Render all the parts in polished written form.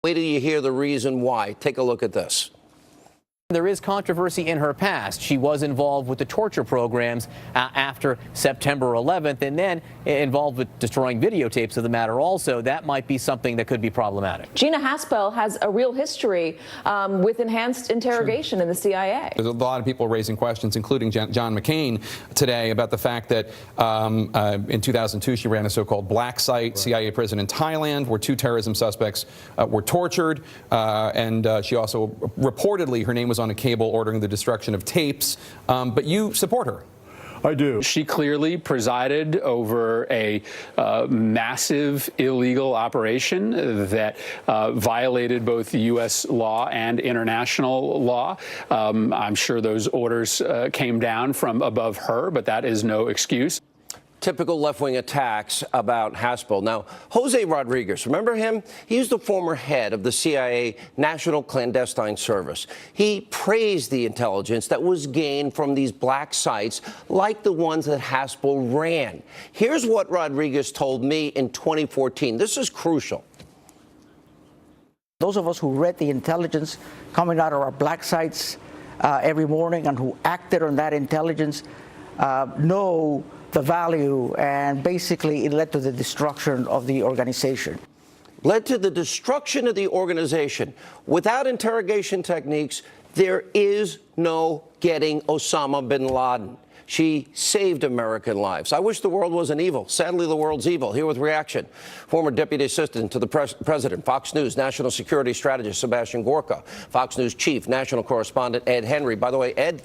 Wait till you hear the reason why. Take a look at this. There is controversy in her past. She was involved with the torture programs after September 11th, and then involved with destroying videotapes of the matter also. That might be something that could be problematic. Gina Haspel has a real history with enhanced interrogation in the CIA. There's a lot of people raising questions, including John McCain today, about the fact that in 2002 she ran a so-called black site, CIA prison in Thailand, where 2 terrorism suspects were tortured, and she also reportedly, her name was on a cable ordering the destruction of tapes, but you support her. I do. She clearly presided over a massive illegal operation that violated both U.S. law and international law. I'm sure those orders came down from above her, but that is no excuse. Typical left-wing attacks about Haspel. Now, Jose Rodriguez, remember him? He was the former head of the CIA National Clandestine Service. He praised the intelligence that was gained from these black sites like the ones that Haspel ran. Here's what Rodriguez told me in 2014. This is crucial. Those of us who read the intelligence coming out of our black sites every morning and who acted on that intelligence know the value, and basically it led to the destruction of the organization. Led to the destruction of the organization. Without interrogation techniques, there is no getting Osama bin Laden. She saved American lives. I wish the world wasn't evil. Sadly, the world's evil. Here with reaction, former Deputy Assistant to the President, Fox News National Security Strategist Sebastian Gorka, Fox News Chief National Correspondent Ed Henry. By the way, Ed,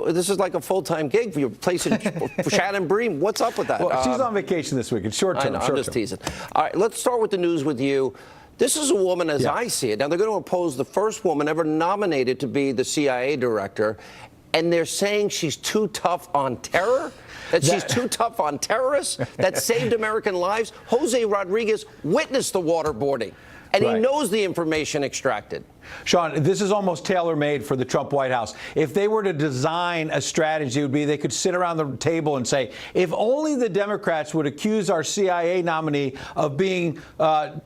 this is like a full-time gig for your place in Shannon Bream. What's up with that? Well, she's on vacation this week. It's short-term. I'm just teasing. All right, let's start with the news with you. This is a woman, as I see it. Now, they're going to oppose the first woman ever nominated to be the CIA director. And they're saying she's too tough on terror? That she's too tough on terrorists? That saved American lives? Jose Rodriguez witnessed the waterboarding, and he knows the information extracted. Sean, this is almost tailor-made for the Trump White House. If they were to design a strategy, it would be they could sit around the table and say, if only the Democrats would accuse our CIA nominee of being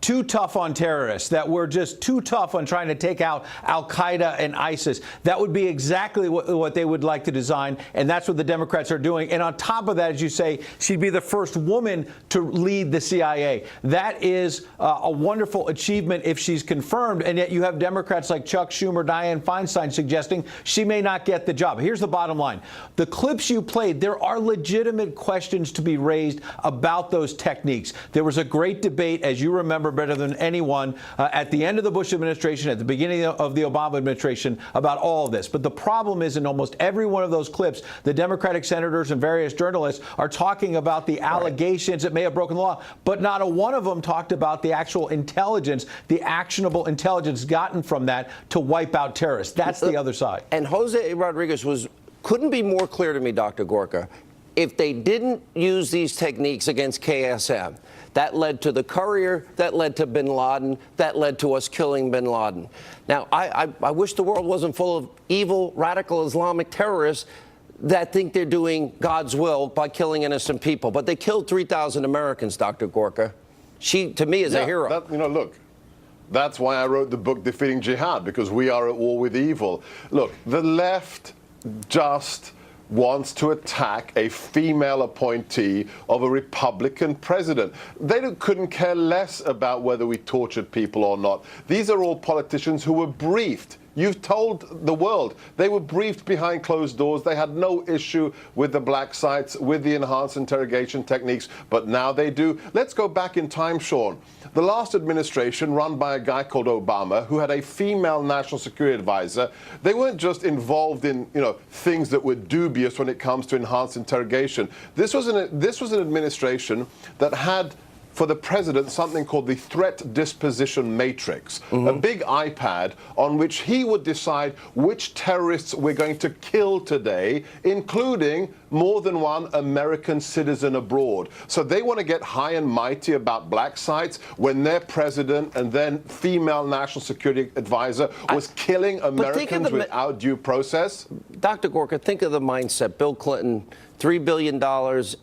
too tough on terrorists, that we're just too tough on trying to take out al-Qaeda and ISIS, that would be exactly what they would like to design, and that's what the Democrats are doing. And on top of that, as you say, she'd be the first woman to lead the CIA. That is a wonderful achievement if she's confirmed, and yet you have Democrats like Chuck Schumer, Dianne Feinstein suggesting she may not get the job. Here's the bottom line. The clips you played, there are legitimate questions to be raised about those techniques. There was a great debate, as you remember better than anyone, at the end of the Bush administration, at the beginning of the Obama administration, about all of this. But the problem is, in almost every one of those clips, the Democratic senators and various journalists are talking about the allegations that may have broken the law, but not a one of them talked about the actual intelligence, the actionable intelligence gotten from that to wipe out terrorists. That's the other side. And Jose Rodriguez couldn't be more clear to me, Dr. Gorka. If they didn't use these techniques against KSM, that led to the Courier, that led to bin Laden, that led to us killing bin Laden. Now, I wish the world wasn't full of evil, radical Islamic terrorists that think they're doing God's will by killing innocent people. But they killed 3,000 Americans, Dr. Gorka. She, to me, is a hero. Look. That's why I wrote the book Defeating Jihad, because we are at war with evil. Look, the left just wants to attack a female appointee of a Republican president. They couldn't care less about whether we tortured people or not. These are all politicians who were briefed. You've told the world they were briefed behind closed doors. They had no issue with the black sites, with the enhanced interrogation techniques, but now they do. Let's go back in time, Sean. The last administration, run by a guy called Obama, who had a female national security advisor, they weren't just involved in, things that were dubious when it comes to enhanced interrogation. This was an administration that had, for the president, something called the Threat Disposition Matrix, a big iPad on which he would decide which terrorists we're going to kill today, including more than one American citizen abroad. So they want to get high and mighty about black sites when their president and then female national security advisor was killing Americans without due process. Dr. Gorka, think of the mindset. Bill Clinton, $3 billion,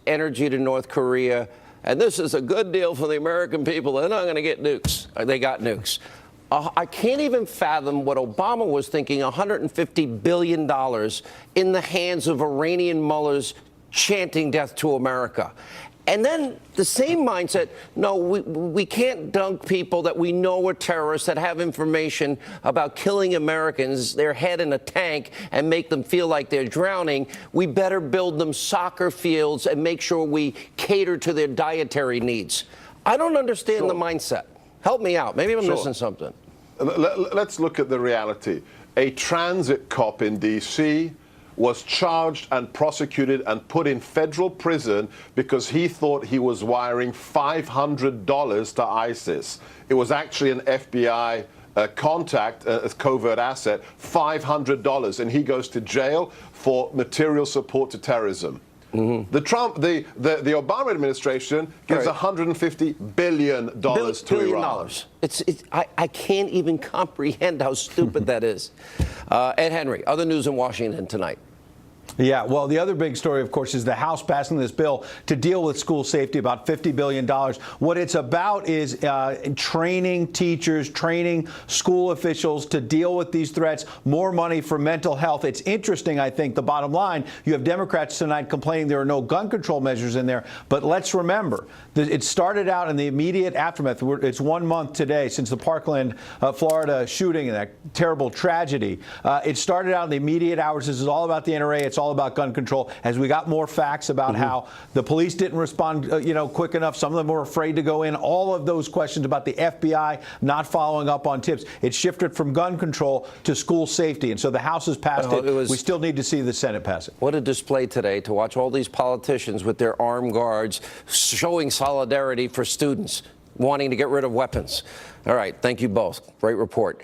energy to North Korea. And this is a good deal for the American people. They're not going to get nukes. They got nukes. I can't even fathom what Obama was thinking, $150 billion in the hands of Iranian mullahs chanting death to America. And then the same mindset, no, we can't dunk people that we know are terrorists, that have information about killing Americans, their head in a tank, and make them feel like they're drowning. We better build them soccer fields and make sure we cater to their dietary needs. I don't understand the mindset. Help me out. Maybe I'm missing something. Let's look at the reality. A transit cop in D.C. was charged and prosecuted and put in federal prison because he thought he was wiring $500 to ISIS. It was actually an FBI contact, a covert asset, $500, and he goes to jail for material support to terrorism. The Obama administration gives $150 billion to Iran. I can't even comprehend how stupid that is. Ed Henry, other news in Washington tonight. Yeah, well, the other big story, of course, is the House passing this bill to deal with school safety, about $50 billion. What it's about is training teachers, training school officials to deal with these threats, more money for mental health. It's interesting, I think, the bottom line, you have Democrats tonight complaining there are no gun control measures in there. But let's remember, it started out in the immediate aftermath. It's 1 month today since the Parkland, Florida shooting and that terrible tragedy. It started out in the immediate hours. This is all about the NRA. It's all about gun control. As we got more facts about how the police didn't respond, quick enough, some of them were afraid to go in. All of those questions about the FBI not following up on tips. It shifted from gun control to school safety, and so the House has passed it. We still need to see the Senate pass it. What a display today to watch all these politicians with their armed guards showing solidarity for students wanting to get rid of weapons. All right, thank you both. Great report.